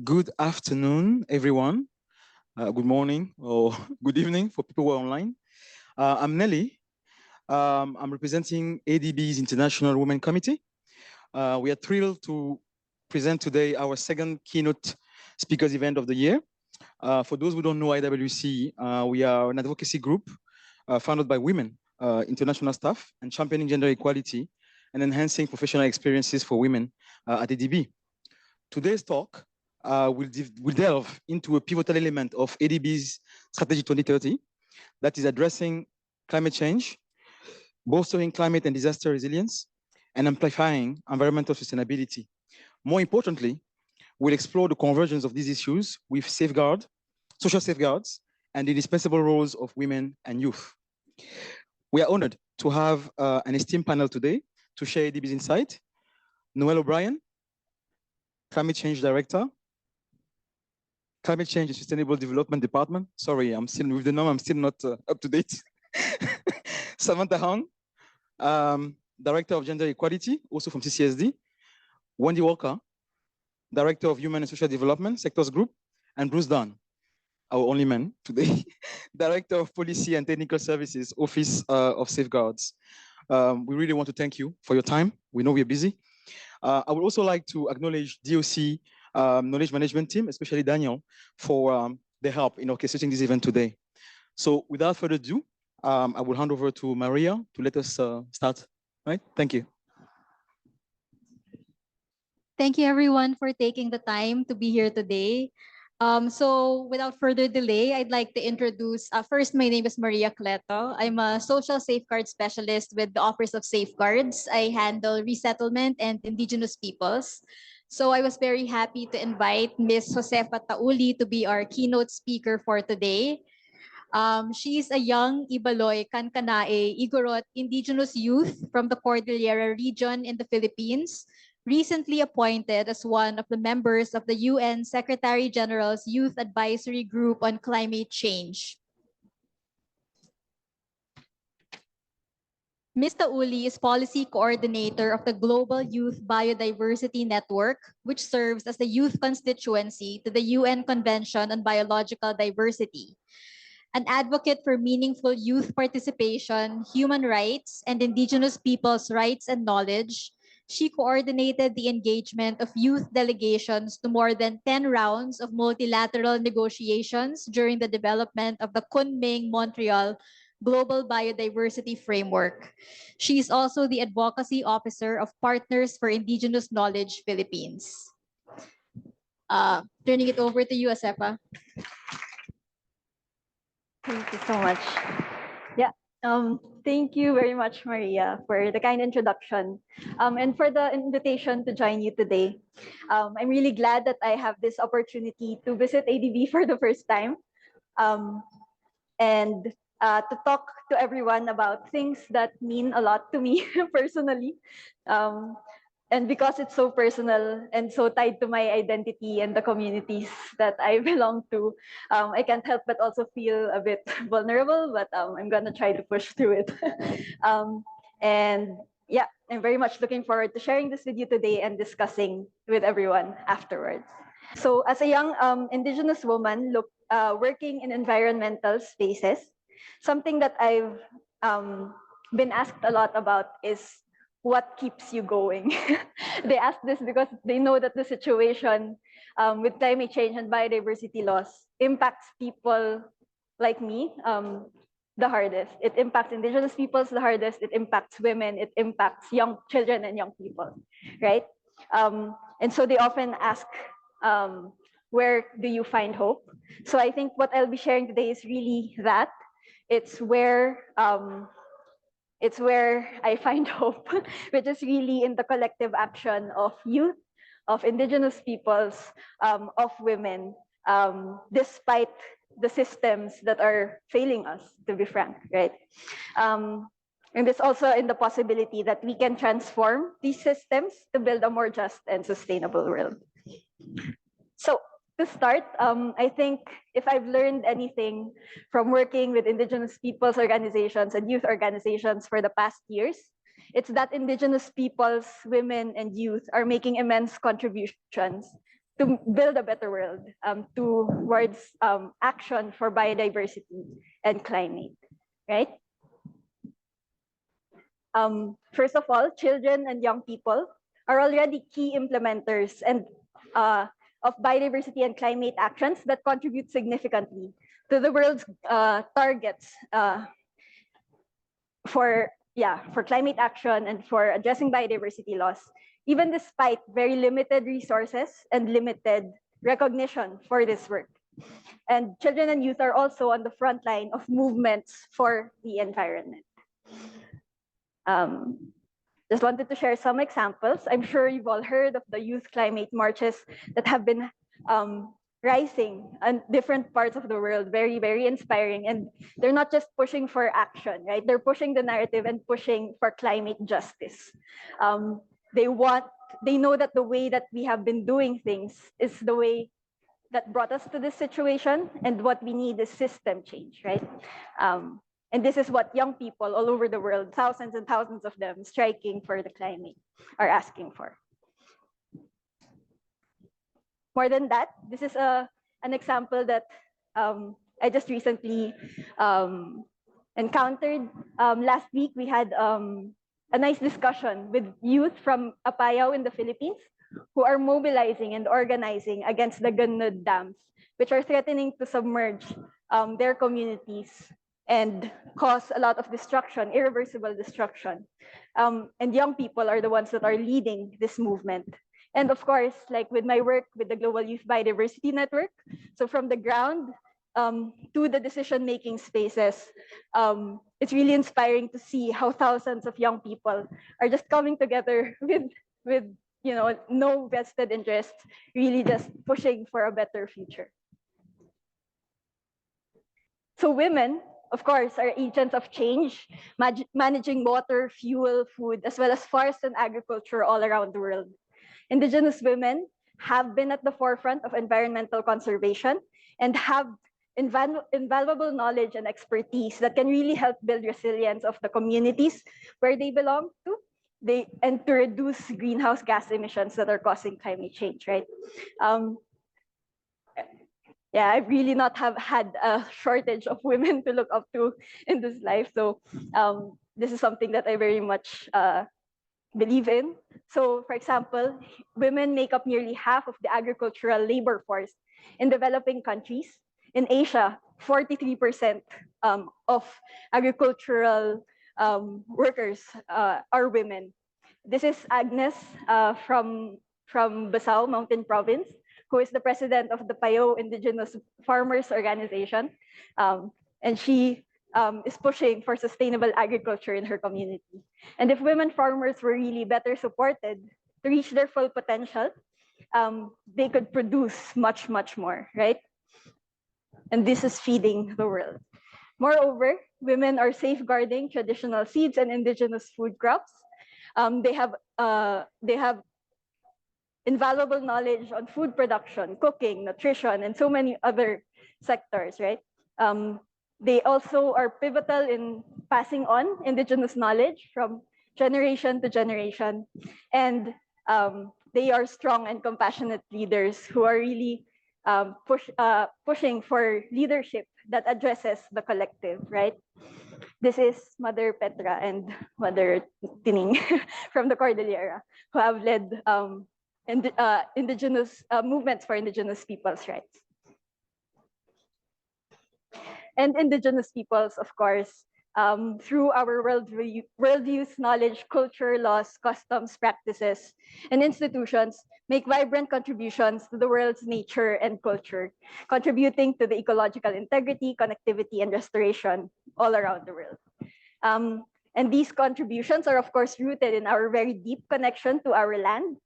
Good afternoon, everyone. Good morning or good evening for people who are online. I'm Nelly. I'm representing ADB's International Women Committee. We are thrilled to present today our second keynote speakers event of the year. For those who don't know IWC, we are an advocacy group founded by women, international staff, and championing gender equality and enhancing professional experiences for women at ADB. Today's talk will delve into a pivotal element of ADB's Strategy 2030 that is addressing climate change, bolstering climate and disaster resilience, and amplifying environmental sustainability. More importantly, we'll explore the convergence of these issues with social safeguards, and the indispensable roles of women and youth. We are honored to have an esteemed panel today to share ADB's insight. Noel O'Brien, Climate Change Director, Climate Change and Sustainable Development Department. Sorry, I'm still with the name, I'm still not up to date. Samantha Hong, Director of Gender Equality, also from CCSD. Wendy Walker, Director of Human and Social Development, Sectors Group, and Bruce Dunn, our only man today, Director of Policy and Technical Services, Office of Safeguards. We really want to thank you for your time. We know we're busy. I would also like to acknowledge DOC Knowledge Management Team, especially Daniel, for their help in orchestrating this event today. So without further ado, I will hand over to Maria to let us start. Right? Thank you. Thank you everyone for taking the time to be here today. So without further delay, I'd like to introduce, first, my name is Maria Cleto. I'm a social safeguard specialist with the Office of Safeguards. I handle resettlement and Indigenous peoples. So I was very happy to invite Ms. Josefa Tauli to be our keynote speaker for today. She's a young Ibaloi-Kankanaey Igorot Indigenous youth from the Cordillera region in the Philippines, recently appointed as one of the members of the UN Secretary-General's Youth Advisory Group on Climate Change. Ms. Tauli is Policy Coordinator of the Global Youth Biodiversity Network, which serves as the youth constituency to the UN Convention on Biological Diversity. An advocate for meaningful youth participation, human rights, and Indigenous peoples' rights and knowledge, she coordinated the engagement of youth delegations to more than 10 rounds of multilateral negotiations during the development of the Kunming-Montreal Global Biodiversity Framework. She is also the Advocacy Officer of Partners for Indigenous Knowledge Philippines. Turning it over to you, Josefa. Thank you so much. Yeah, thank you very much, Maria, for the kind introduction and for the invitation to join you today. I'm really glad that I have this opportunity to visit ADB for the first time and to talk to everyone about things that mean a lot to me personally. And because it's so personal and so tied to my identity and the communities that I belong to, I can't help but also feel a bit vulnerable, but I'm gonna try to push through it. And yeah, I'm very much looking forward to sharing this with you today and discussing with everyone afterwards. So as a young Indigenous woman working in environmental spaces, something that I've been asked a lot about is what keeps you going? They ask this because they know that the situation with climate change and biodiversity loss impacts people like me the hardest. It impacts Indigenous peoples the hardest. It impacts women. It impacts young children and young people, right? And so they often ask, where do you find hope? So I think what I'll be sharing today is really that. It's where I find hope, which is really in the collective action of youth, of Indigenous peoples, of women, despite the systems that are failing us, to be frank, right? And it's also in the possibility that we can transform these systems to build a more just and sustainable world. So to start, I think if I've learned anything from working with Indigenous peoples organizations and youth organizations for the past years, it's that Indigenous peoples, women, and youth are making immense contributions to build a better world, towards action for biodiversity and climate, right? First of all, children and young people are already key implementers and of biodiversity and climate actions that contribute significantly to the world's targets for climate action and for addressing biodiversity loss, even despite very limited resources and limited recognition for this work. And children and youth are also on the front line of movements for the environment. Just wanted to share some examples. I'm sure you've all heard of the youth climate marches that have been rising in different parts of the world, very, very inspiring. And they're not just pushing for action, right? They're pushing the narrative and pushing for climate justice. They know that the way that we have been doing things is the way that brought us to this situation, and what we need is system change, right? And this is what young people all over the world, thousands and thousands of them striking for the climate, are asking for. More than that, this is an example that I just recently encountered. Last week, we had a nice discussion with youth from Apayao in the Philippines who are mobilizing and organizing against the Ganud dams, which are threatening to submerge their communities and cause a lot of destruction, irreversible destruction. And young people are the ones that are leading this movement. And of course, like with my work with the Global Youth Biodiversity Network, so from the ground to the decision-making spaces, it's really inspiring to see how thousands of young people are just coming together with no vested interest, really just pushing for a better future. So women, of course, are agents of change, managing water, fuel, food, as well as forest and agriculture all around the world. Indigenous women have been at the forefront of environmental conservation and have invaluable knowledge and expertise that can really help build resilience of the communities where they belong to, and to reduce greenhouse gas emissions that are causing climate change, right? I really not have had a shortage of women to look up to in this life. So this is something that I very much believe in. So for example, women make up nearly half of the agricultural labor force in developing countries. In Asia, 43% of agricultural workers are women. This is Agnes from Basao Mountain Province, who is the president of the Payo Indigenous Farmers Organization. And she is pushing for sustainable agriculture in her community. And if women farmers were really better supported to reach their full potential, they could produce much, much more, right? And this is feeding the world. Moreover, women are safeguarding traditional seeds and indigenous food crops. They have invaluable knowledge on food production, cooking, nutrition, and so many other sectors, right? They also are pivotal in passing on indigenous knowledge from generation to generation. And they are strong and compassionate leaders who are really pushing for leadership that addresses the collective, right? This is Mother Petra and Mother Tining from the Cordillera, who have led indigenous movements for indigenous peoples' rights. And indigenous peoples, of course, through our worldviews, knowledge, culture, laws, customs, practices, and institutions, make vibrant contributions to the world's nature and culture, contributing to the ecological integrity, connectivity, and restoration all around the world. And these contributions are, of course, rooted in our very deep connection to our land,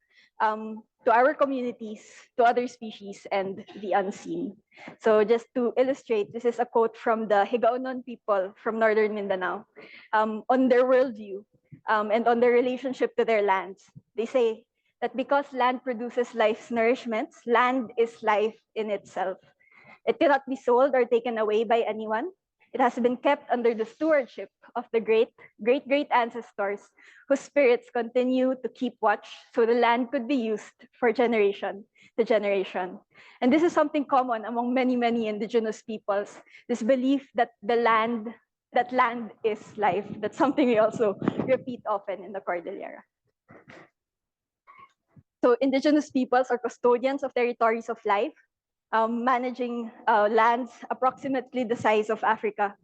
to our communities, to other species, and the unseen. So just to illustrate, this is a quote from the Higaonon people from northern Mindanao on their worldview and on their relationship to their lands. They say that because land produces life's nourishments, land is life in itself. It cannot be sold or taken away by anyone. It has been kept under the stewardship of the great ancestors whose spirits continue to keep watch so the land could be used for generation to generation. And this is something common among many, many indigenous peoples, this belief that land is life. That's something we also repeat often in the Cordillera. So indigenous peoples are custodians of territories of life, managing lands approximately the size of Africa.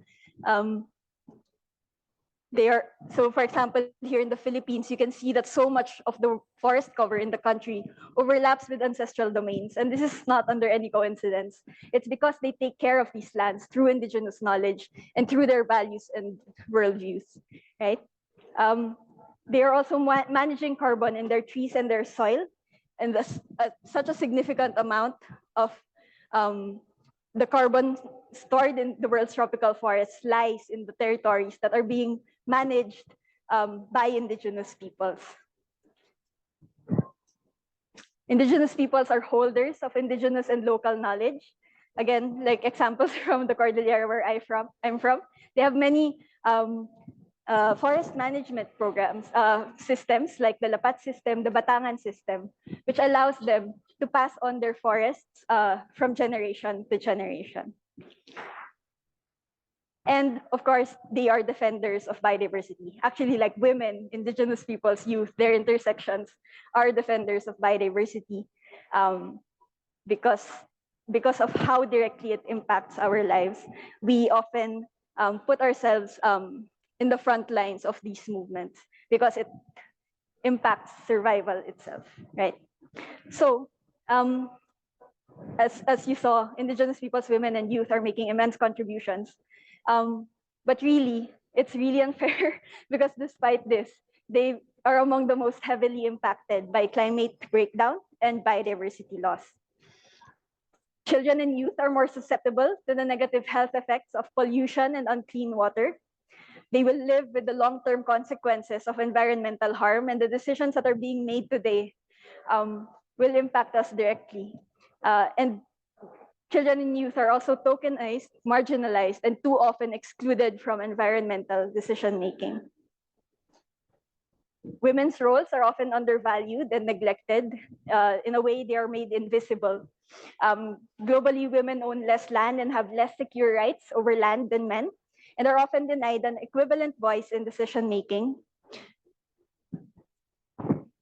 So for example, here in the Philippines, you can see that so much of the forest cover in the country overlaps with ancestral domains. And this is not under any coincidence. It's because they take care of these lands through indigenous knowledge and through their values and worldviews, right? They are also managing carbon in their trees and their soil. And such a significant amount of the carbon stored in the world's tropical forests lies in the territories that are being managed by indigenous peoples. Indigenous peoples are holders of indigenous and local knowledge. Again, like examples from the Cordillera where I'm from, they have many forest management programs, systems like the Lapat system, the Batangan system, which allows them to pass on their forests from generation to generation. And of course, they are defenders of biodiversity. Actually, like women, indigenous peoples, youth, their intersections are defenders of biodiversity because of how directly it impacts our lives. We often put ourselves in the front lines of these movements because it impacts survival itself, right? So as you saw, indigenous peoples, women, and youth are making immense contributions. But really, it's really unfair because despite this, they are among the most heavily impacted by climate breakdown and biodiversity loss. Children and youth are more susceptible to the negative health effects of pollution and unclean water. They will live with the long-term consequences of environmental harm, and the decisions that are being made today will impact us directly. And children and youth are also tokenized, marginalized, and too often excluded from environmental decision-making. Women's roles are often undervalued and neglected. In a way, they are made invisible. Globally, women own less land and have less secure rights over land than men, and are often denied an equivalent voice in decision-making.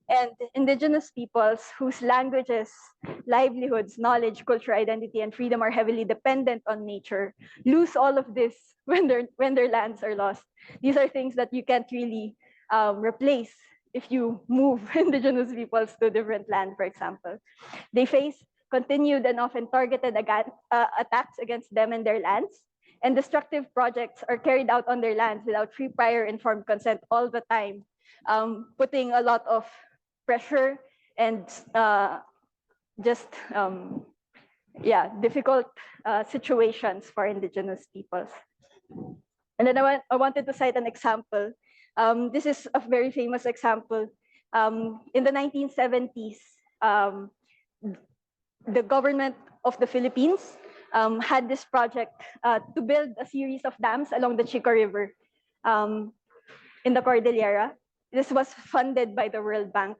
And indigenous peoples whose languages, livelihoods, knowledge, culture, identity, and freedom are heavily dependent on nature lose all of this when their lands are lost. These are things that you can't really replace if you move indigenous peoples to different land, for example. They face continued and often targeted attacks against them and their lands, and destructive projects are carried out on their lands without free prior informed consent all the time, putting a lot of pressure and difficult situations for indigenous peoples. And then I wanted to cite an example. This is a very famous example. In the 1970s, the government of the Philippines had this project to build a series of dams along the Chico River in the Cordillera. This was funded by the World Bank.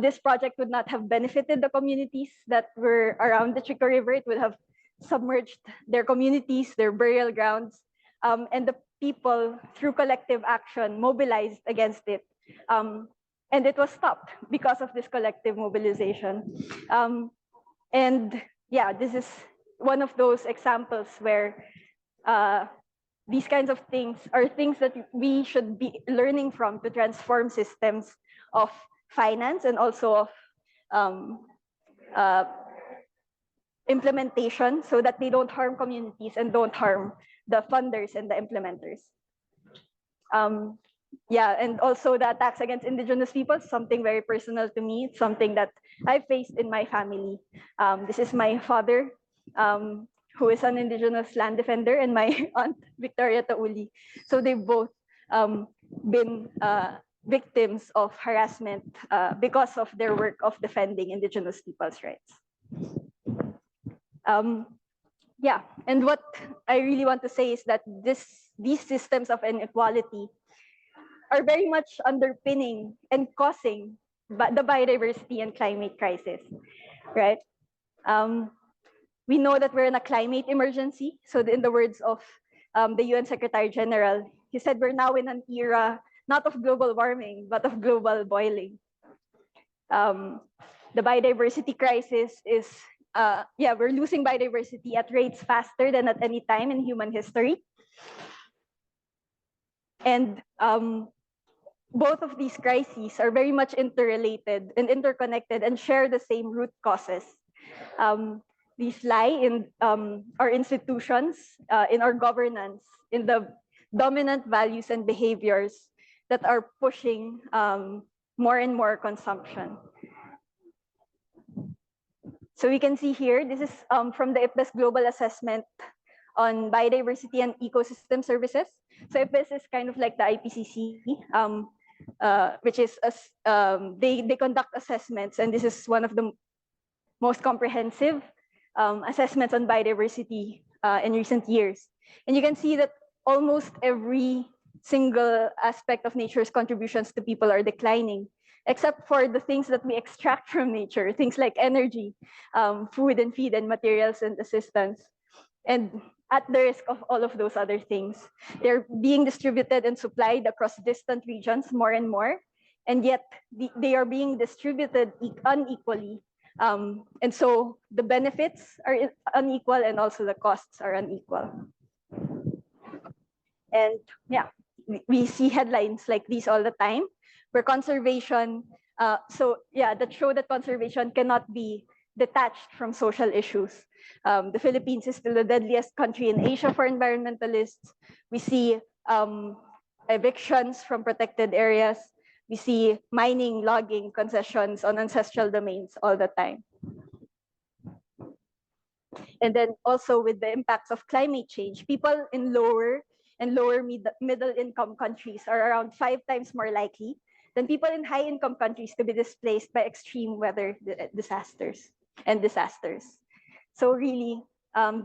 This project would not have benefited the communities that were around the Chico River. It would have submerged their communities, their burial grounds, and the people, through collective action, mobilized against it. And it was stopped because of this collective mobilization. And yeah, this is one of those examples where these kinds of things are things that we should be learning from to transform systems of finance and also of implementation so that they don't harm communities and don't harm the funders and the implementers. And also the attacks against indigenous people, something very personal to me. It's something that I faced in my family. This is my father, who is an indigenous land defender, and my aunt, Victoria Tauli. So they've both been victims of harassment because of their work of defending indigenous people's rights. yeah, and what I really want to say is that these systems of inequality are very much underpinning and causing the biodiversity and climate crisis, right? Um, we know that we're in a climate emergency. So in the words of the UN Secretary General, he said we're now in an era not of global warming, but of global boiling. The biodiversity crisis is, we're losing biodiversity at rates faster than at any time in human history. And both of these crises are very much interrelated and interconnected and share the same root causes. These lie in our institutions, in our governance, in the dominant values and behaviors that are pushing more and more consumption. So we can see here, this is from the IPBES Global Assessment on Biodiversity and Ecosystem Services. So IPBES is kind of like the IPCC, which is, they conduct assessments, and this is one of the most comprehensive assessments on biodiversity in recent years. And you can see that almost every single aspect of nature's contributions to people are declining, except for the things that we extract from nature, things like energy, food and feed and materials and assistance. And at the risk of all of those other things, they're being distributed and supplied across distant regions more and more, and yet they are being distributed unequally. And so the benefits are unequal and also the costs are unequal. And yeah, we see headlines like these all the time where conservation, that show that conservation cannot be detached from social issues. The Philippines is still the deadliest country in Asia for environmentalists. We see evictions from protected areas. We see mining, logging, concessions on ancestral domains all the time. And then also with the impacts of climate change, people in lower and lower middle income countries are around 5 times more likely than people in high income countries to be displaced by extreme weather disasters. So really,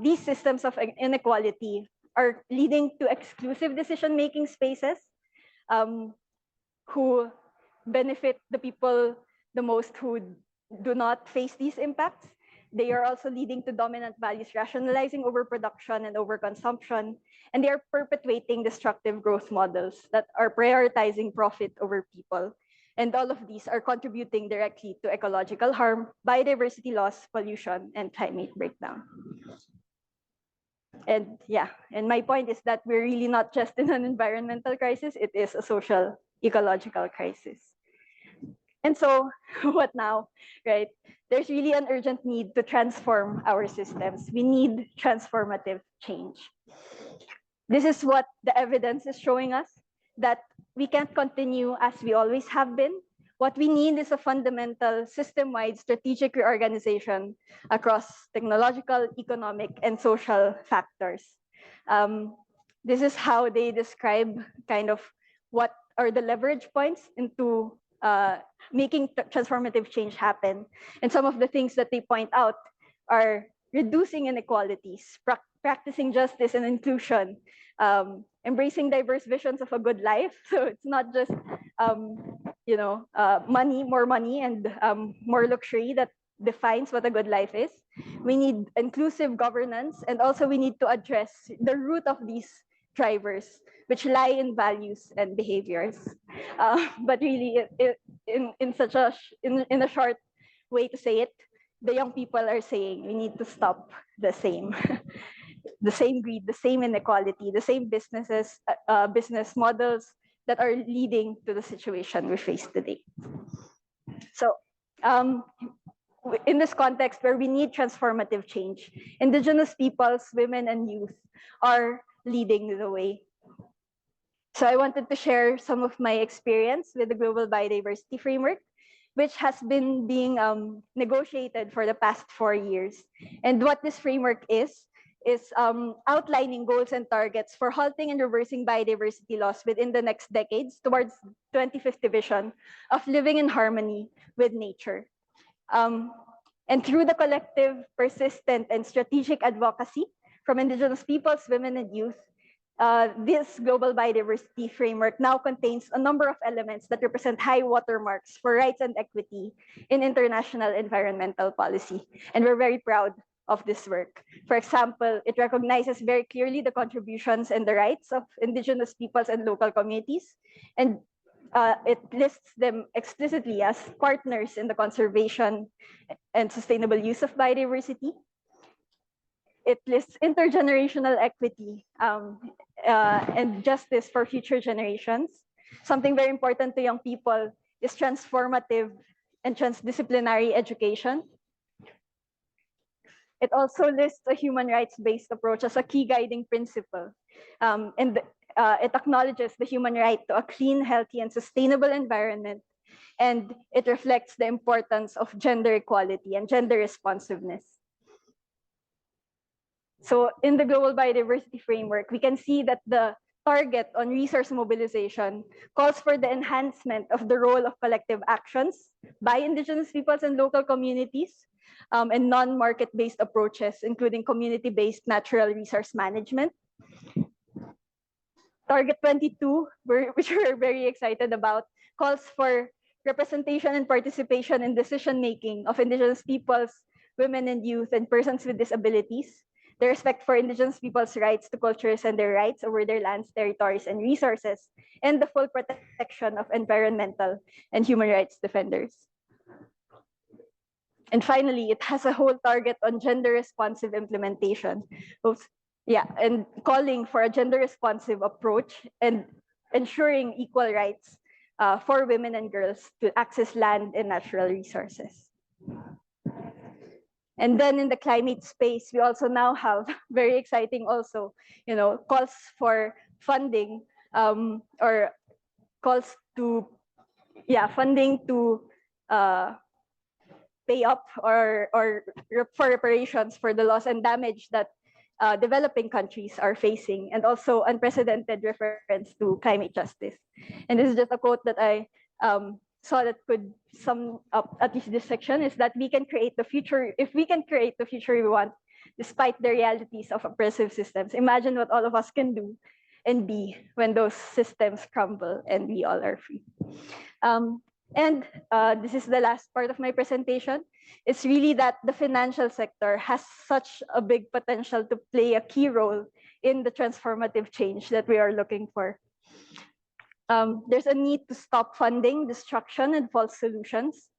these systems of inequality are leading to exclusive decision-making spaces who benefit the people the most who do not face these impacts. They are also leading to dominant values rationalizing overproduction and overconsumption, and they are perpetuating destructive growth models that are prioritizing profit over people. And all of these are contributing directly to ecological harm, biodiversity loss, pollution, and climate breakdown. And my point is that we're really not just in an environmental crisis, it is a social ecological crisis. And so what now, right? There's really an urgent need to transform our systems. We need transformative change. This is what the evidence is showing us, that we can't continue as we always have been. What we need is a fundamental system-wide strategic reorganization across technological, economic, and social factors. This is how they describe kind of what are the leverage points into making transformative change happen. And some of the things that they point out are reducing inequalities, practicing justice and inclusion, embracing diverse visions of a good life. So it's not just money, more money, and more luxury that defines what a good life is. We need inclusive governance, and also we need to address the root of these drivers, which lie in values and behaviors. But really, in a short way to say it, the young people are saying we need to stop the same, the same greed, the same inequality, the same business models that are leading to the situation we face today. So, in this context where we need transformative change, Indigenous peoples, women, and youth are leading the way. So I wanted to share some of my experience with the Global Biodiversity Framework, which has been being negotiated for the past 4 years. And what this framework is outlining goals and targets for halting and reversing biodiversity loss within the next decades towards 2050 vision of living in harmony with nature. And through the collective, persistent, and strategic advocacy from Indigenous peoples, women, and youth, this global biodiversity framework now contains a number of elements that represent high watermarks for rights and equity in international environmental policy. And we're very proud of this work. For example, it recognizes very clearly the contributions and the rights of Indigenous peoples and local communities, and it lists them explicitly as partners in the conservation and sustainable use of biodiversity. It lists intergenerational equity and justice for future generations. Something very important to young people is transformative and transdisciplinary education. It also lists a human rights-based approach as a key guiding principle. It acknowledges the human right to a clean, healthy, and sustainable environment. And it reflects the importance of gender equality and gender responsiveness. So in the Global Biodiversity Framework, we can see that the target on resource mobilization calls for the enhancement of the role of collective actions by Indigenous peoples and local communities, and non-market-based approaches, including community-based natural resource management. Target 22, which we're very excited about, calls for representation and participation in decision-making of Indigenous peoples, women and youth, and persons with disabilities, the respect for Indigenous peoples' rights to cultures and their rights over their lands, territories, and resources, and the full protection of environmental and human rights defenders. And finally, it has a whole target on gender-responsive implementation. And calling for a gender-responsive approach and ensuring equal rights for women and girls to access land and natural resources. And then in the climate space, we also now have very exciting also, calls for funding or calls to, funding to pay up or for reparations for the loss and damage that developing countries are facing, and also unprecedented reference to climate justice. And this is just a quote that I saw that could sum up at least this section, is that we can create the future, if we can create the future we want, despite the realities of oppressive systems. Imagine what all of us can do and be when those systems crumble and we all are free. And this is the last part of my presentation. It's really that the financial sector has such a big potential to play a key role in the transformative change that we are looking for. There's a need to stop funding destruction and false solutions.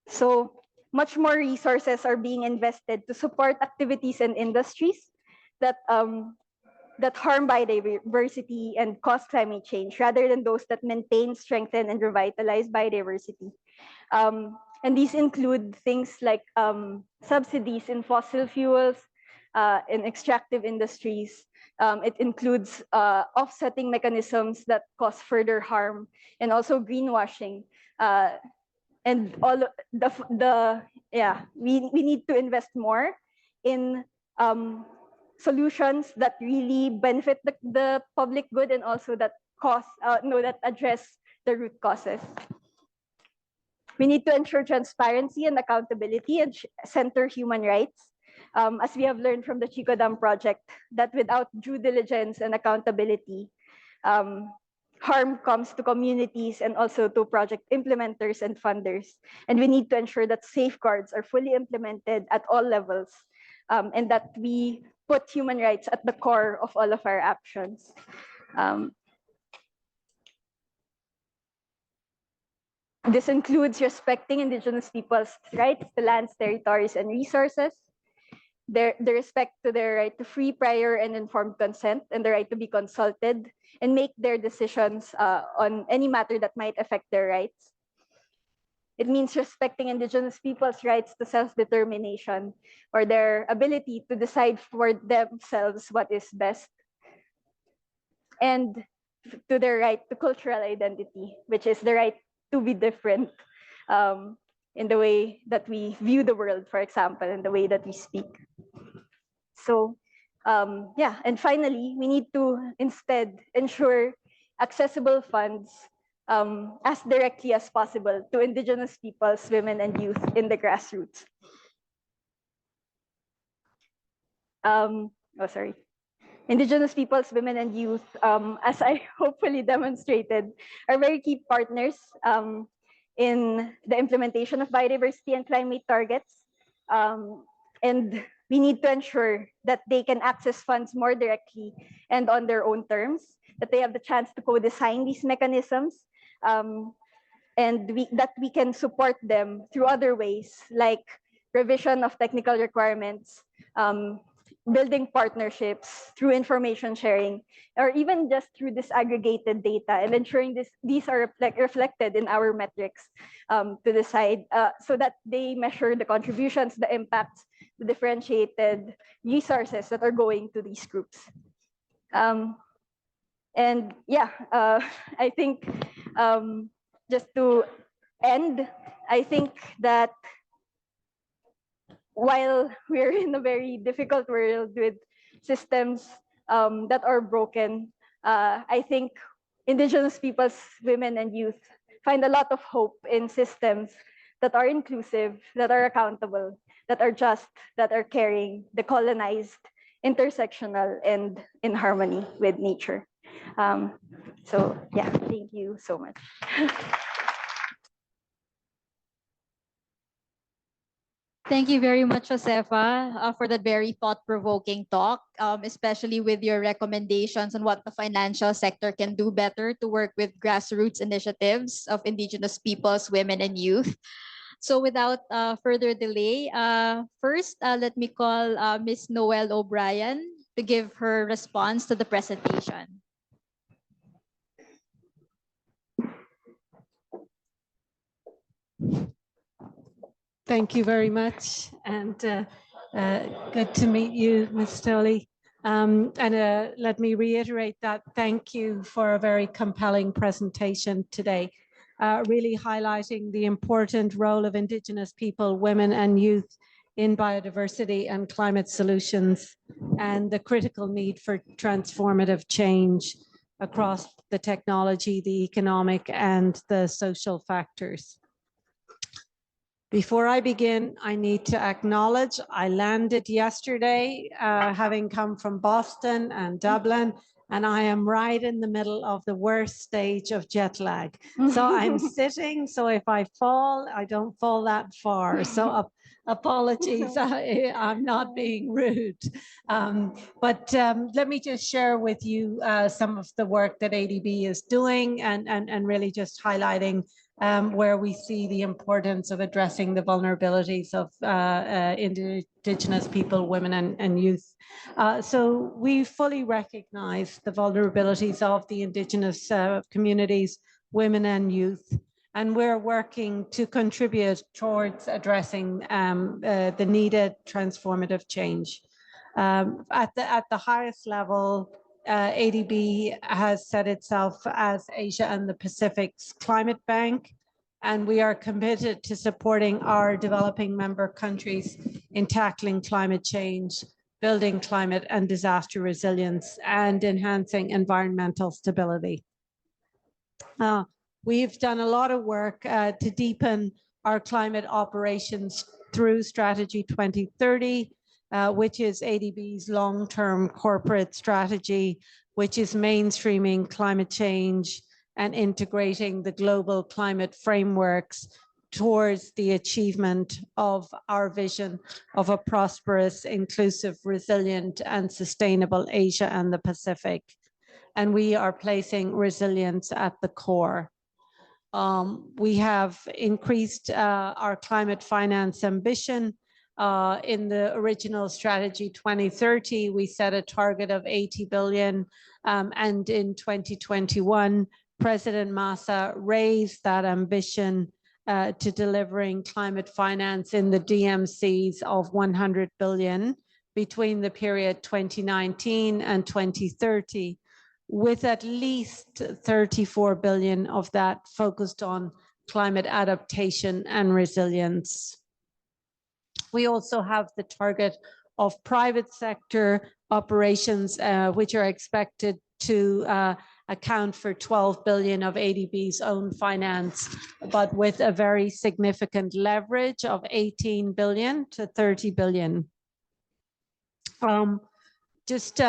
So much more resources are being invested to support activities and industries that harm biodiversity and cause climate change, rather than those that maintain, strengthen, and revitalize biodiversity. And these include things like subsidies in fossil fuels, in extractive industries. It includes offsetting mechanisms that cause further harm, and also greenwashing. And all we need to invest more in solutions that really benefit the public good, and also that address the root causes. We need to ensure transparency and accountability and center human rights. As we have learned from the Chico Dam project, that without due diligence and accountability, harm comes to communities and also to project implementers and funders. And we need to ensure that safeguards are fully implemented at all levels, and that we put human rights at the core of all of our actions. This includes respecting Indigenous people's rights to lands, territories, and resources, the respect to their right to free, prior, and informed consent, and the right to be consulted and make their decisions on any matter that might affect their rights. It means respecting Indigenous people's rights to self-determination, or their ability to decide for themselves what is best, and to their right to cultural identity, which is the right to be different in the way that we view the world, for example, in the way that we speak. So, and finally, we need to instead ensure accessible funds as directly as possible to Indigenous peoples, women, and youth in the grassroots. Indigenous peoples, women, and youth, as I hopefully demonstrated, are very key partners in the implementation of biodiversity and climate targets. And we need to ensure that they can access funds more directly and on their own terms, that they have the chance to co-design these mechanisms, and that we can support them through other ways, like revision of technical requirements, building partnerships through information sharing, or even just through disaggregated data, and ensuring these are reflected in our metrics to decide, so that they measure the contributions, the impacts, the differentiated resources that are going to these groups. And yeah, I think just to end, I think that while we're in a very difficult world with systems that are broken, I think Indigenous peoples, women, and youth find a lot of hope in systems that are inclusive, that are accountable, that are just, that are caring, decolonized, intersectional, and in harmony with nature. So yeah, thank you so much. Thank you very much, Josefa, for that very thought-provoking talk, especially with your recommendations on what the financial sector can do better to work with grassroots initiatives of Indigenous peoples, women, and youth. So without further delay, first, let me call Ms. Noelle O'Brien to give her response to the presentation. Thank you very much, and good to meet you, Ms. Tauli. Let me reiterate that thank you for a very compelling presentation today, really highlighting the important role of Indigenous people, women and youth in biodiversity and climate solutions, and the critical need for transformative change across the technology, the economic, and the social factors. Before I begin, I need to acknowledge I landed yesterday, having come from Boston and Dublin, and I am right in the middle of the worst stage of jet lag. So I'm sitting, so if I fall, I don't fall that far. So apologies, I'm not being rude. But let me just share with you some of the work that ADB is doing, and really just highlighting where we see the importance of addressing the vulnerabilities of Indigenous people, women, and youth. So we fully recognize the vulnerabilities of the Indigenous communities, women and youth, and we're working to contribute towards addressing the needed transformative change. At the highest level, ADB has set itself as Asia and the Pacific's climate bank, and we are committed to supporting our developing member countries in tackling climate change, building climate and disaster resilience, and enhancing environmental stability. We've done a lot of work to deepen our climate operations through Strategy 2030, which is ADB's long-term corporate strategy, which is mainstreaming climate change and integrating the global climate frameworks towards the achievement of our vision of a prosperous, inclusive, resilient, and sustainable Asia and the Pacific. And we are placing resilience at the core. We have increased our climate finance ambition. In the original strategy 2030, we set a target of 80 billion, and in 2021, President Massa raised that ambition to delivering climate finance in the DMCs of 100 billion between the period 2019 and 2030, with at least 34 billion of that focused on climate adaptation and resilience. We also have the target of private sector operations, which are expected to account for 12 billion of ADB's own finance, but with a very significant leverage of 18 billion to 30 billion. Just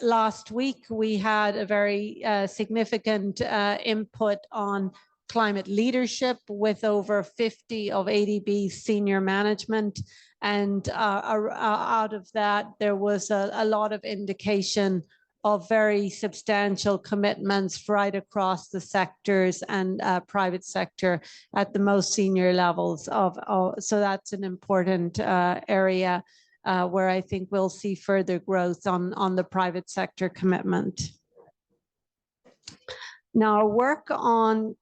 last week, we had a very significant input on climate leadership with over 50 of ADB's senior management. And out of that, there was a lot of indication of very substantial commitments right across the sectors and private sector at the most senior levels. So that's an important area where I think we'll see further growth on the private sector commitment. Now, our work on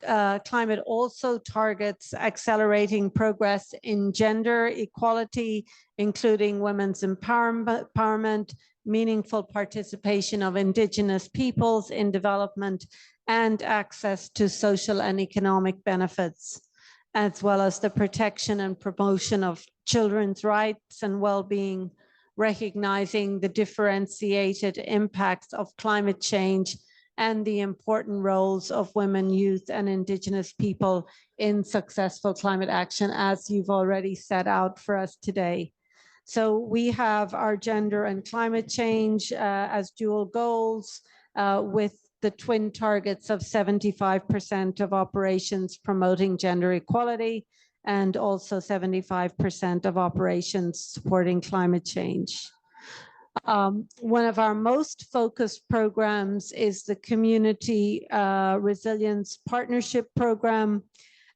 climate also targets accelerating progress in gender equality, including women's empowerment, meaningful participation of Indigenous peoples in development, and access to social and economic benefits, as well as the protection and promotion of children's rights and well-being, recognizing the differentiated impacts of climate change and the important roles of women, youth, and Indigenous people in successful climate action, as you've already set out for us today. So we have our gender and climate change as dual goals with the twin targets of 75% of operations promoting gender equality and also 75% of operations supporting climate change. One of our most focused programs is the Community Resilience Partnership Program,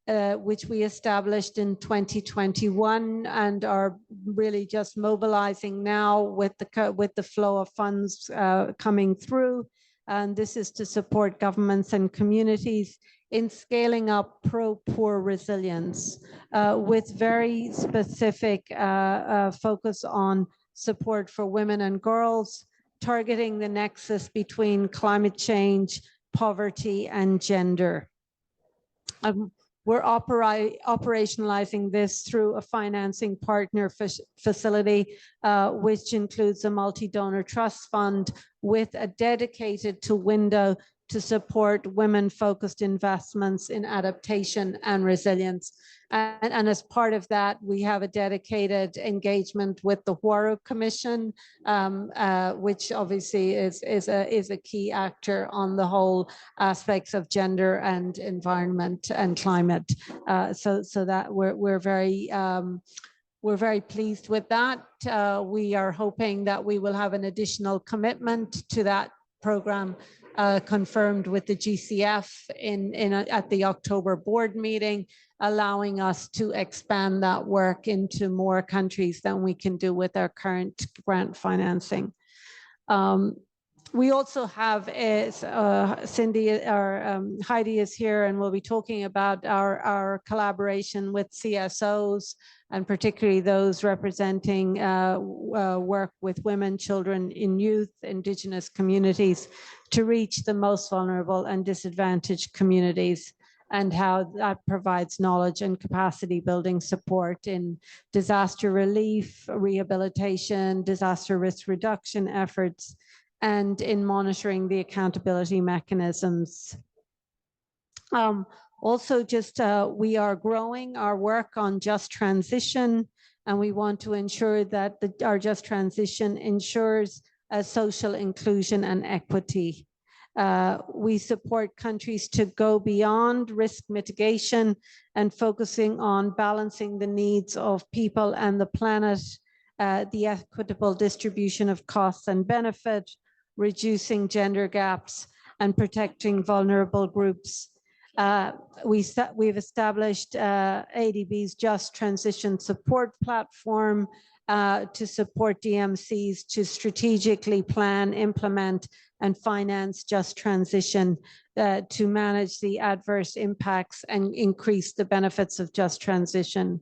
which we established in 2021 and are really just mobilizing now with the flow of funds coming through. And this is to support governments and communities in scaling up pro-poor resilience with very specific focus on support for women and girls, targeting the nexus between climate change, poverty, and gender. We're operationalizing this through a financing partner facility, which includes a multi-donor trust fund with a dedicated window to support women-focused investments in adaptation and resilience. And as part of that, we have a dedicated engagement with the Huaru Commission, which obviously is a key actor on the whole aspects of gender and environment and climate. So that we're very pleased with that. We are hoping that we will have an additional commitment to that program confirmed with the GCF at the October board meeting, allowing us to expand that work into more countries than we can do with our current grant financing. We also have, Cindy or Heidi is here and we'll be talking about our collaboration with CSOs and particularly those representing work with women, children, and youth, Indigenous communities to reach the most vulnerable and disadvantaged communities, and how that provides knowledge and capacity building support in disaster relief, rehabilitation, disaster risk reduction efforts, and in monitoring the accountability mechanisms. Also, we are growing our work on just transition, and we want to ensure that our just transition ensures social inclusion and equity. We support countries to go beyond risk mitigation and focusing on balancing the needs of people and the planet, the equitable distribution of costs and benefit, reducing gender gaps, and protecting vulnerable groups. We've established ADB's Just Transition Support Platform to support DMCs to strategically plan, implement, and finance just transition to manage the adverse impacts and increase the benefits of just transition.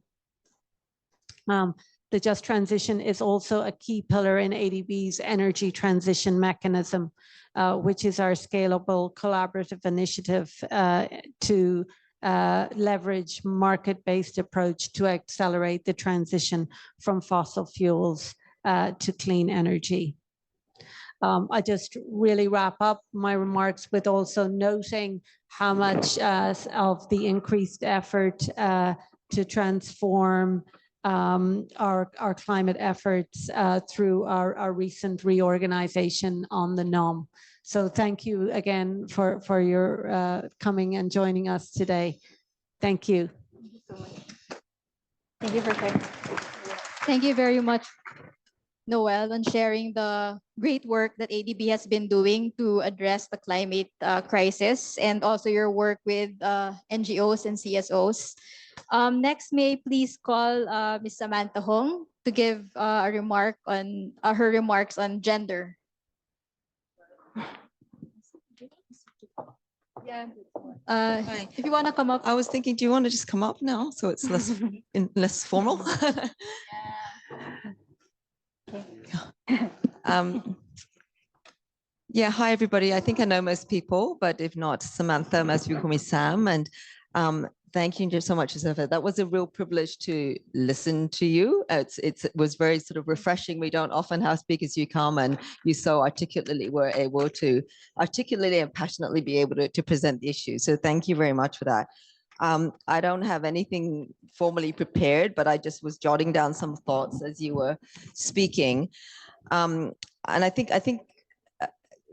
The just transition is also a key pillar in ADB's energy transition mechanism, which is our scalable collaborative initiative to leverage market-based approach to accelerate the transition from fossil fuels to clean energy. I just really wrap up my remarks with also noting how much of the increased effort to transform our climate efforts through our recent reorganization on the NOM. So thank you again for your coming and joining us today. Thank you. Thank you for sharing. Thank you very much, Noel, on sharing the great work that ADB has been doing to address the climate crisis, and also your work with NGOs and CSOs. Next, may I please call Ms. Samantha Hong to give a remark on her remarks on gender. Yeah. If you want to come up. I was thinking, do you want to just come up now so it's less formal? Yeah, hi everybody. I think I know most people, but if not, Samantha, most people call me Sam. And thank you so much, Josefa. That was a real privilege to listen to you. It was very sort of refreshing. We don't often have speakers who come and you so articulately were able to articulately and passionately be able to present the issue. So thank you very much for that. I don't have anything formally prepared, but I just was jotting down some thoughts as you were speaking. And I think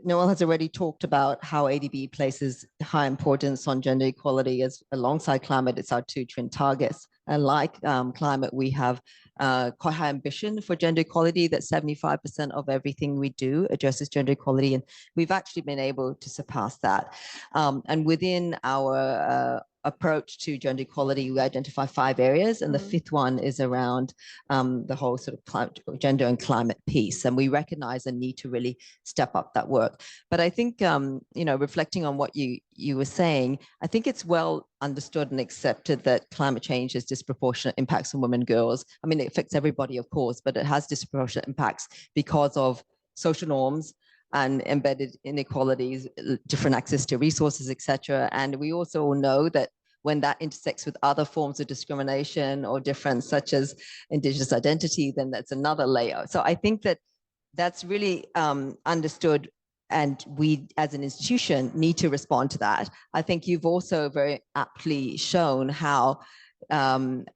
Noel has already talked about how ADB places high importance on gender equality as alongside climate. It's our two twin targets. And like climate, we have quite high ambition for gender equality, that 75% of everything we do addresses gender equality. And we've actually been able to surpass that. And within our approach to gender equality, we identify 5 areas, and the 5th one is around the whole sort of gender and climate piece. And we recognize a need to really step up that work. But I think, reflecting on what you were saying, I think it's well understood and accepted that climate change has disproportionate impacts on women and girls. I mean, it affects everybody, of course, but it has disproportionate impacts because of social norms and embedded inequalities, different access to resources, etc. And we also know that when that intersects with other forms of discrimination or difference, such as Indigenous identity, then that's another layer. So I think that that's really understood, and we as an institution need to respond to that. I think you've also very aptly shown how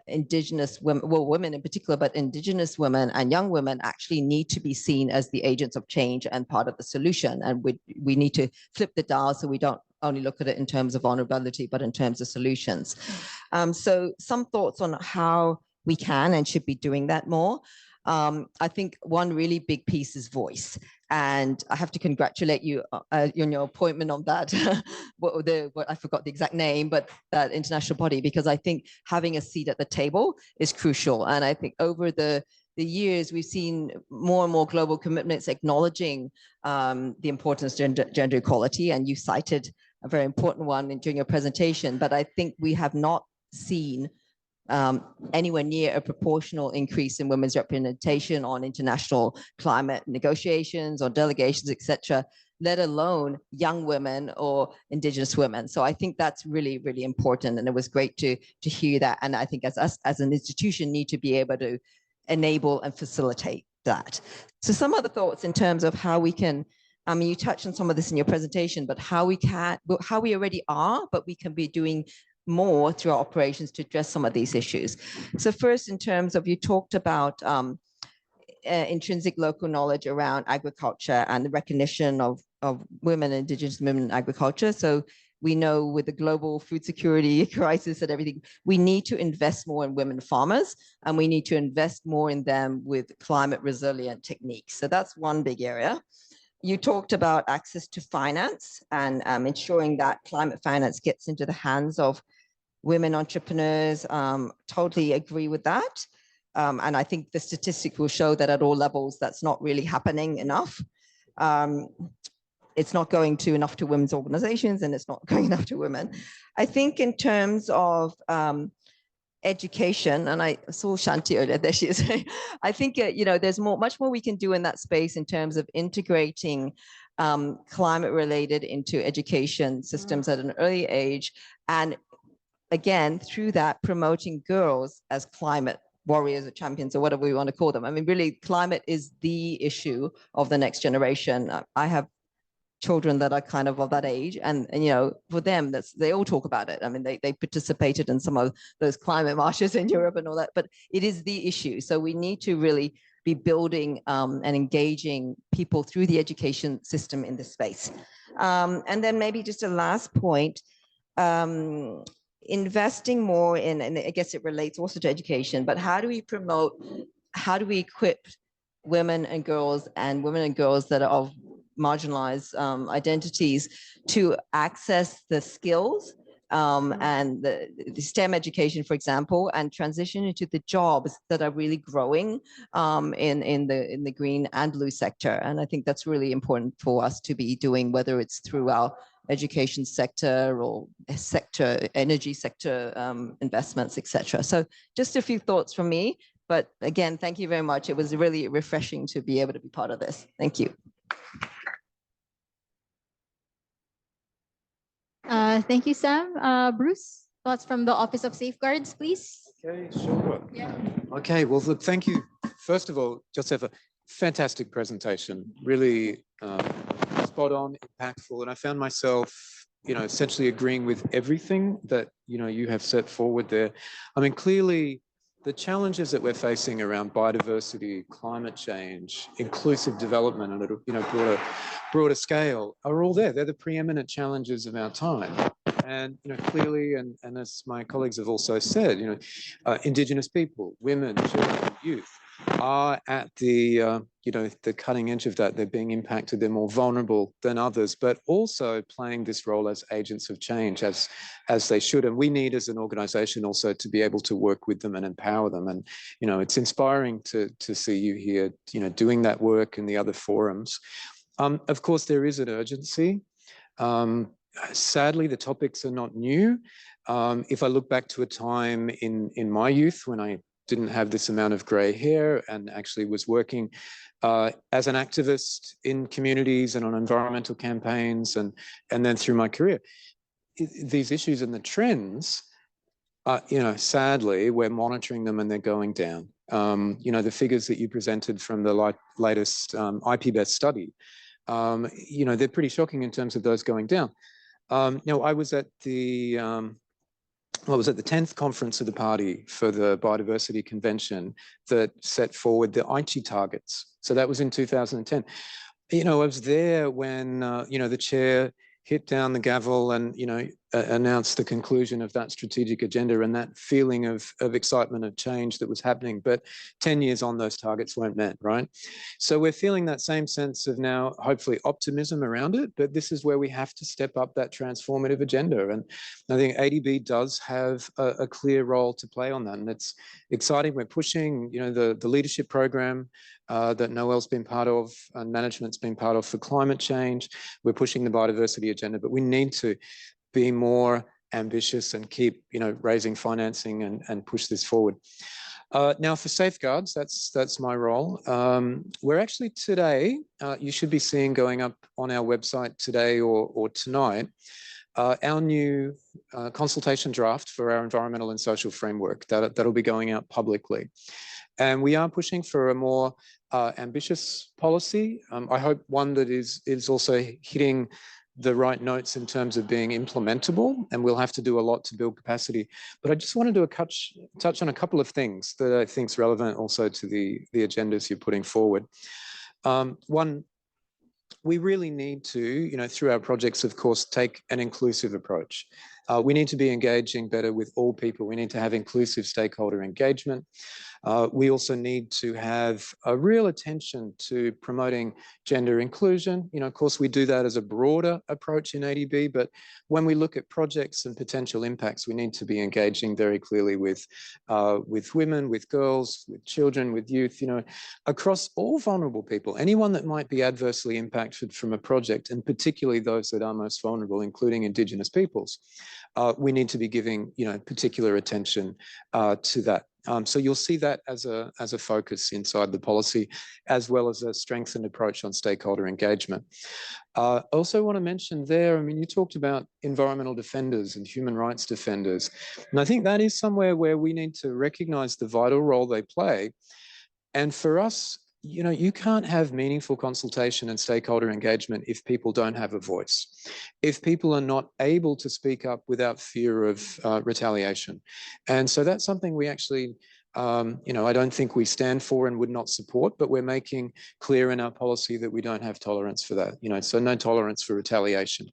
Indigenous women, well, women in particular, but Indigenous women and young women actually need to be seen as the agents of change and part of the solution. And we need to flip the dial so we don't only look at it in terms of vulnerability, but in terms of solutions. So some thoughts on how we can and should be doing that more. I think one really big piece is voice. And I have to congratulate you on your appointment on that, I forgot the exact name, but that international body, because I think having a seat at the table is crucial. And I think over the years, we've seen more and more global commitments acknowledging the importance of gender equality. And you cited a very important one during your presentation, but I think we have not seen anywhere near a proportional increase in women's representation on international climate negotiations or delegations, etc., let alone young women or Indigenous women. So I think that's really, really important. And it was great to hear that. And I think as us as an institution need to be able to enable and facilitate that. So some other thoughts in terms of how we can, I mean, you touched on some of this in your presentation, but how we already are, but we can be doing more through our operations to address some of these issues. So first, in terms of, you talked about intrinsic local knowledge around agriculture and the recognition of women, Indigenous women in agriculture. So we know with the global food security crisis and everything, we need to invest more in women farmers, and we need to invest more in them with climate resilient techniques. So that's one big area. You talked about access to finance and ensuring that climate finance gets into the hands of women entrepreneurs. Totally agree with that. And I think the statistics will show that at all levels, that's not really happening enough. It's not going to enough to women's organizations, and it's not going enough to women. I think in terms of education, and I saw Shanti earlier, there she is. I think, there's much more we can do in that space in terms of integrating climate related into education systems at an early age. And again, through that, promoting girls as climate warriors or champions or whatever we want to call them. I mean, really, climate is the issue of the next generation. I have children that are kind of that age, and you know, for them, they all talk about it. I mean, they participated in some of those climate marches in Europe and all that, but it is the issue. So we need to really be building and engaging people through the education system in this space. And then maybe just a last point, investing more in, and I guess it relates also to education, but how do we equip women and girls that are of marginalized identities to access the skills and the STEM education, for example, and transition into the jobs that are really growing in the green and blue sector. And I think that's really important for us to be doing, whether it's through our education sector or energy sector investments, etc. So just a few thoughts from me. But again, thank you very much. It was really refreshing to be able to be part of this. Thank you. Thank you, Sam. Bruce, thoughts from the Office of Safeguards, please. Okay, sure. Yeah. Okay, well, look, thank you. First of all, Josefa, fantastic presentation, really spot on, impactful, and I found myself, you know, essentially agreeing with everything that, you know, you have set forward there. I mean, clearly, the challenges that we're facing around biodiversity, climate change, inclusive development on a, you know, broader scale are all there. They're the preeminent challenges of our time. And, you know, clearly, and as my colleagues have also said, you know, Indigenous people, women, children, youth are at the, you know, the cutting edge of that. They're being impacted. They're more vulnerable than others, but also playing this role as agents of change as they should. And we need as an organization also to be able to work with them and empower them. And, you know, it's inspiring to see you here, you know, doing that work in the other forums. Of course, there is an urgency. Sadly, the topics are not new. If I look back to a time in my youth when I didn't have this amount of grey hair and actually was working as an activist in communities and on environmental campaigns, and then through my career, these issues and the trends, you know, sadly, we're monitoring them and they're going down. You know, the figures that you presented from the latest IPBES study, you know, they're pretty shocking in terms of those going down. Now, I was at the 10th conference of the party for the Biodiversity Convention that set forward the Aichi targets. So that was in 2010. You know, I was there when, you know, the chair hit down the gavel and, you know, announced the conclusion of that strategic agenda and that feeling of excitement of change that was happening. But 10 years on, those targets weren't met, right? So we're feeling that same sense of now, hopefully, optimism around it. But this is where we have to step up that transformative agenda. And I think ADB does have a clear role to play on that. And it's exciting. We're pushing, you know, the leadership program that Noel's been part of and management's been part of for climate change. We're pushing the biodiversity agenda, but we need to be more ambitious and keep, you know, raising financing and push this forward. Now for safeguards, that's my role. We're actually today, you should be seeing going up on our website today or tonight, our new consultation draft for our environmental and social framework that'll be going out publicly. And we are pushing for a more ambitious policy. I hope one that is also hitting the right notes in terms of being implementable, and we'll have to do a lot to build capacity. But I just wanted to touch on a couple of things that I think is relevant also to the agendas you're putting forward. One, we really need to, you know, through our projects, of course, take an inclusive approach. We need to be engaging better with all people. We need to have inclusive stakeholder engagement. We also need to have a real attention to promoting gender inclusion. You know, of course, we do that as a broader approach in ADB, but when we look at projects and potential impacts, we need to be engaging very clearly with women, with girls, with children, with youth, you know, across all vulnerable people, anyone that might be adversely impacted from a project, and particularly those that are most vulnerable, including Indigenous peoples. we need to be giving, particular attention to that. So you'll see that as a focus inside the policy, as well as a strengthened approach on stakeholder engagement. I also want to mention there, I mean, you talked about environmental defenders and human rights defenders. And I think that is somewhere where we need to recognize the vital role they play. And for us, you can't have meaningful consultation and stakeholder engagement if people don't have a voice, if people are not able to speak up without fear of retaliation. And so that's something we actually, I don't think we stand for and would not support, but we're making clear in our policy that we don't have tolerance for that, so no tolerance for retaliation.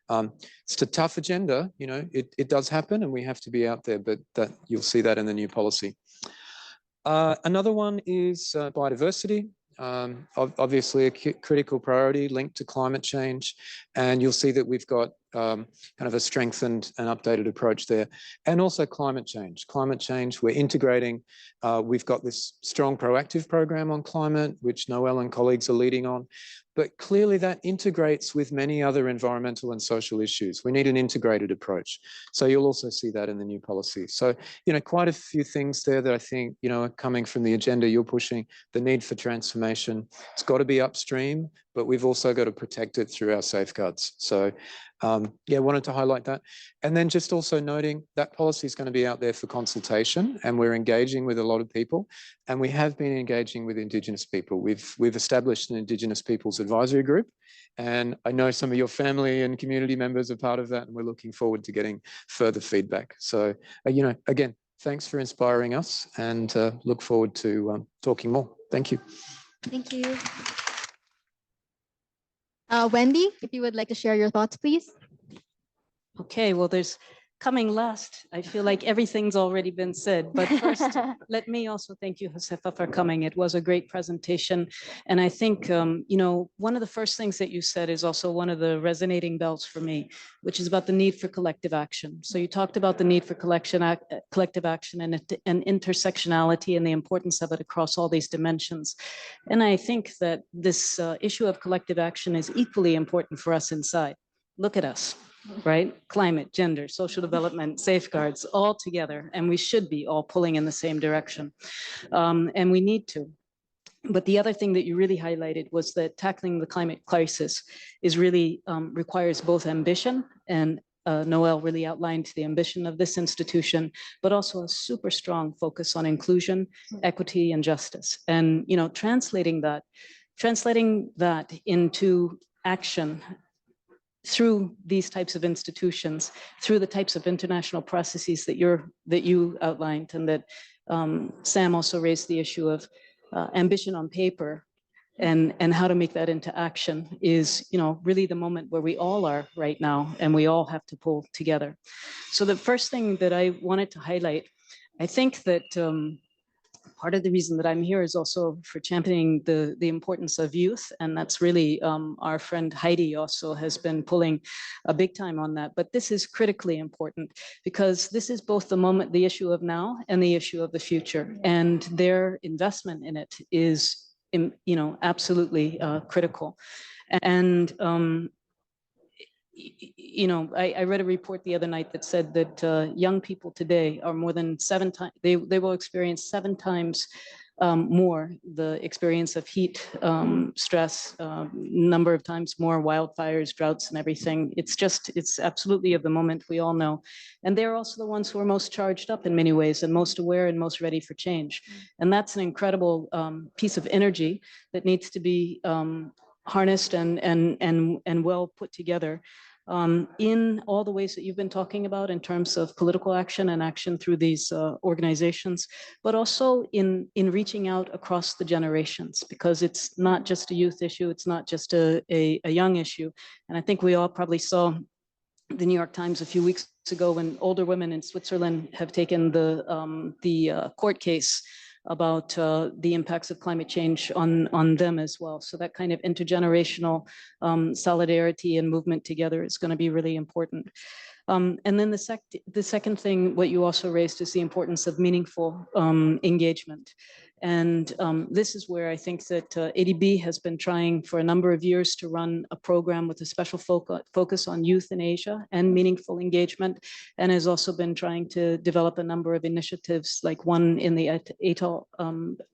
It's a tough agenda, it does happen and we have to be out there, but you'll see that in the new policy. Another one is biodiversity. Obviously a critical priority linked to climate change. And you'll see that we've got kind of a strengthened and updated approach there. And also climate change. Climate change, we're integrating. We've got this strong proactive program on climate, which Noelle and colleagues are leading on. But clearly that integrates with many other environmental and social issues. We need an integrated approach. So you'll also see that in the new policy. So, quite a few things there that I think, are coming from the agenda you're pushing, the need for transformation. It's got to be upstream, but we've also got to protect it through our safeguards. So wanted to highlight that. And then just also noting that policy is going to be out there for consultation, and we're engaging with a lot of people, and we have been engaging with Indigenous people. We've established an Indigenous Peoples advisory group, and I know some of your family and community members are part of that, and we're looking forward to getting further feedback. So, again, thanks for inspiring us, and look forward to talking more. Thank you. Thank you. Wendy, if you would like to share your thoughts, please. Okay, well, there's coming last. I feel like everything's already been said, but first, let me also thank you, Josefa, for coming. It was a great presentation. And I think, one of the first things that you said is also one of the resonating bells for me, which is about the need for collective action. So you talked about the need for collective action and intersectionality and the importance of it across all these dimensions. And I think that this issue of collective action is equally important for us inside. Look at us. Right? Climate, gender, social development, safeguards, all together. And we should be all pulling in the same direction. And we need to. But the other thing that you really highlighted was that tackling the climate crisis is really requires both ambition, and Noelle really outlined the ambition of this institution, but also a super strong focus on inclusion, equity, and justice. And, translating that into action through these types of institutions, through the types of international processes that you outlined, and that Sam also raised the issue of ambition on paper, and how to make that into action is, really the moment where we all are right now, and we all have to pull together. So the first thing that I wanted to highlight, I think that part of the reason that I'm here is also for championing the importance of youth. And that's really our friend Heidi also has been pulling a big time on that. But this is critically important because this is both the issue of now and the issue of the future. And their investment in it is, absolutely critical. And I read a report the other night that said that young people today are more than 7 times, they will experience 7 times more the experience of heat, stress, number of times more wildfires, droughts, and everything. It's absolutely of the moment, we all know. And they're also the ones who are most charged up in many ways and most aware and most ready for change. And that's an incredible piece of energy that needs to be harnessed and well put together in all the ways that you've been talking about in terms of political action and action through these organizations, but also in reaching out across the generations, because it's not just a youth issue, it's not just a young issue. And I think we all probably saw the New York Times a few weeks ago when older women in Switzerland have taken the court case about the impacts of climate change on them as well. So that kind of intergenerational solidarity and movement together is going to be really important. And then the second thing, what you also raised, is the importance of meaningful engagement. And this is where I think that ADB has been trying for a number of years to run a program with a special focus on youth in Asia and meaningful engagement, and has also been trying to develop a number of initiatives, like one in the Atoll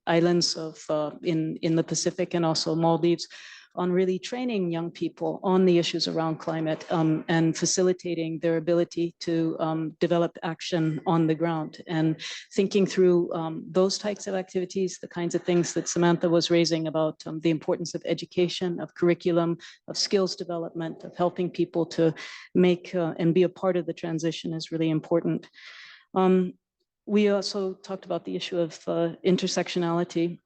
Islands of in the Pacific, and also Maldives, on really training young people on the issues around climate and facilitating their ability to develop action on the ground, and thinking through those types of activities, the kinds of things that Samantha was raising about the importance of education, of curriculum, of skills development, of helping people to make and be a part of the transition is really important. We also talked about the issue of intersectionality.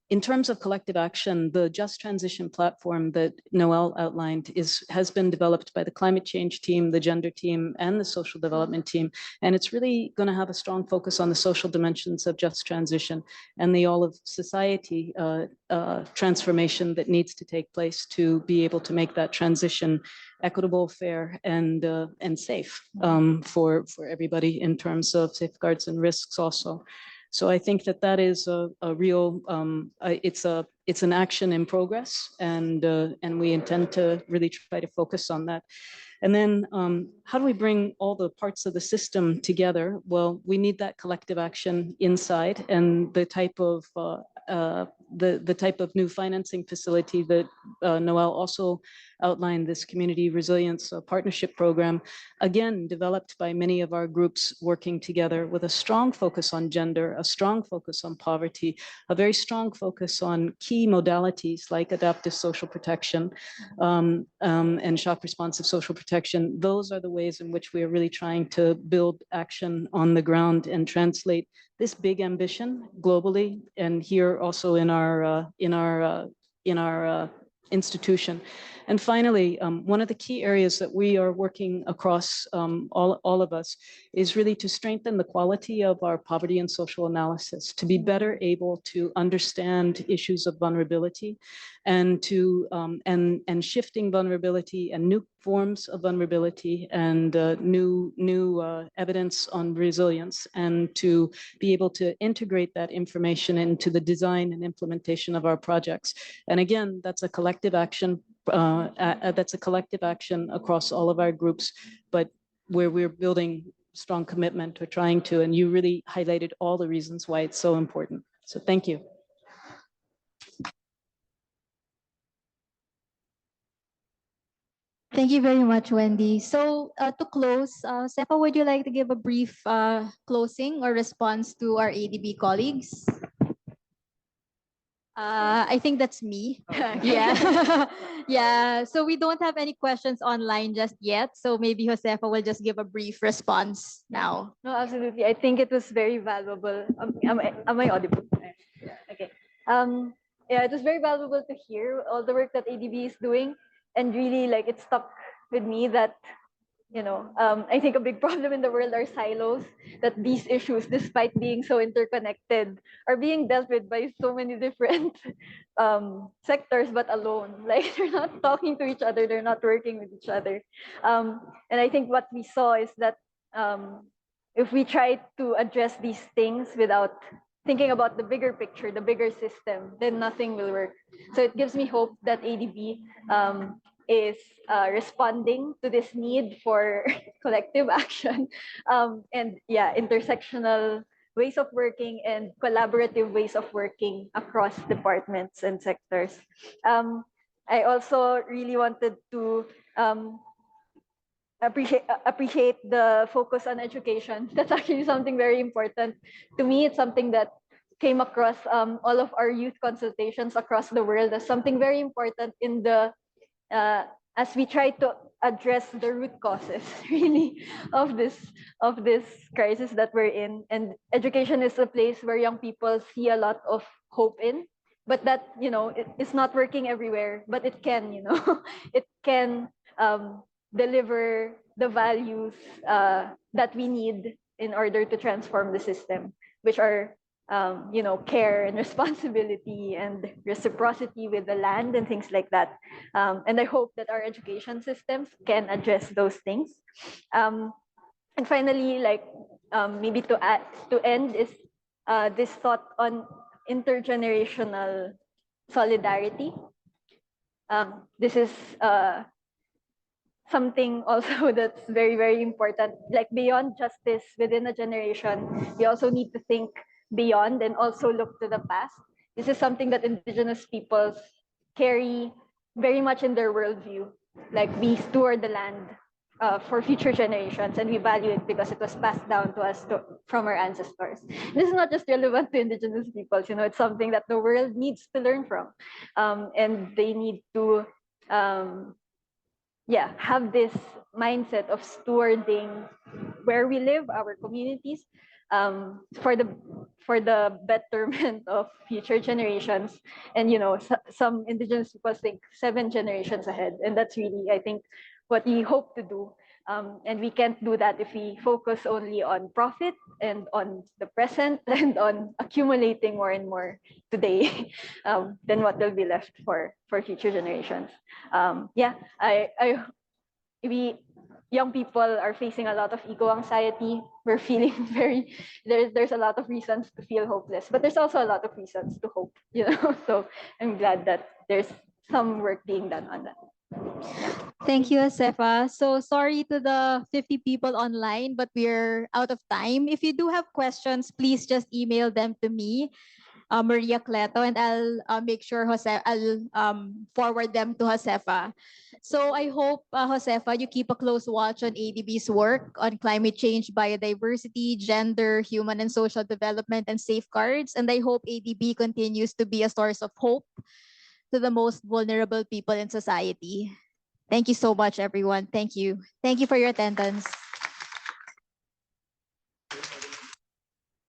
In terms of collective action, the Just Transition platform that Noel outlined has been developed by the climate change team, the gender team, and the social development team. And it's really going to have a strong focus on the social dimensions of just transition and the all of society transformation that needs to take place to be able to make that transition equitable, fair, and safe for everybody in terms of safeguards and risks also. So I think that that is a real, it's an action in progress, and we intend to really try to focus on that. And then how do we bring all the parts of the system together? Well, we need that collective action inside, and the type of new financing facility that Noel also outlined, this community resilience partnership program, again, developed by many of our groups working together with a strong focus on gender, a strong focus on poverty, a very strong focus on key modalities like adaptive social protection and shock responsive social protection. Those are the ways in which we are really trying to build action on the ground and translate this big ambition globally, and here also in our institution. And finally, one of the key areas that we are working across all of us is really to strengthen the quality of our poverty and social analysis, to be better able to understand issues of vulnerability and to and shifting vulnerability and new forms of vulnerability and new evidence on resilience, and to be able to integrate that information into the design and implementation of our projects. And again, that's a collective action. That's a collective action across all of our groups, but where we're building strong commitment to trying to, and you really highlighted all the reasons why it's so important. So thank you. Thank you very much, Wendy. So to close, Sepa, would you like to give a brief closing or response to our ADB colleagues? I think that's me. Yeah. Yeah. So we don't have any questions online just yet. So maybe Josefa will just give a brief response now. No, absolutely. I think it was very valuable. Am I audible? Okay. Yeah, it was very valuable to hear all the work that ADB is doing, and really, like, it stuck with me that, I think a big problem in the world are silos, that these issues, despite being so interconnected, are being dealt with by so many different sectors, but alone. Like, they're not talking to each other, they're not working with each other. And I think what we saw is that if we try to address these things without thinking about the bigger picture, the bigger system, then nothing will work. So it gives me hope that ADB is responding to this need for collective action and intersectional ways of working and collaborative ways of working across departments and sectors. I also really wanted to appreciate the focus on education. That's actually something very important to me. It's something that came across all of our youth consultations across the world as something very important in the as we try to address the root causes, really, of this crisis that we're in. And education is a place where young people see a lot of hope in, but that, it's not working everywhere, but it can, it can deliver the values that we need in order to transform the system, which are care and responsibility and reciprocity with the land and things like that. And I hope that our education systems can address those things. And finally, maybe to end is this thought on intergenerational solidarity. This is something also that's very, very important. Like beyond justice within a generation, we also need to think beyond and also look to the past. This is something that Indigenous peoples carry very much in their worldview. Like we steward the land for future generations, and we value it because it was passed down to us from our ancestors. This is not just relevant to Indigenous peoples, you know, it's something that the world needs to learn from, and they need to have this mindset of stewarding where we live, our communities, for the betterment of future generations. And you know, some Indigenous people think 7 generations ahead, and that's really, I think, what we hope to do. And we can't do that if we focus only on profit and on the present and on accumulating more and more today. Then what will be left for future generations? We young people are facing a lot of eco anxiety. We're feeling there's a lot of reasons to feel hopeless, but there's also a lot of reasons to hope, you know. So I'm glad that there's some work being done on that. Thank you, Josefa. So sorry to the 50 people online, but we're out of time. If you do have questions, please just email them to me, Maria Cleto, and I'll make sure I'll forward them to Josefa. So I hope, Josefa, you keep a close watch on ADB's work on climate change, biodiversity, gender, human and social development, and safeguards. And I hope ADB continues to be a source of hope to the most vulnerable people in society. Thank you so much, everyone. Thank you. Thank you for your attendance.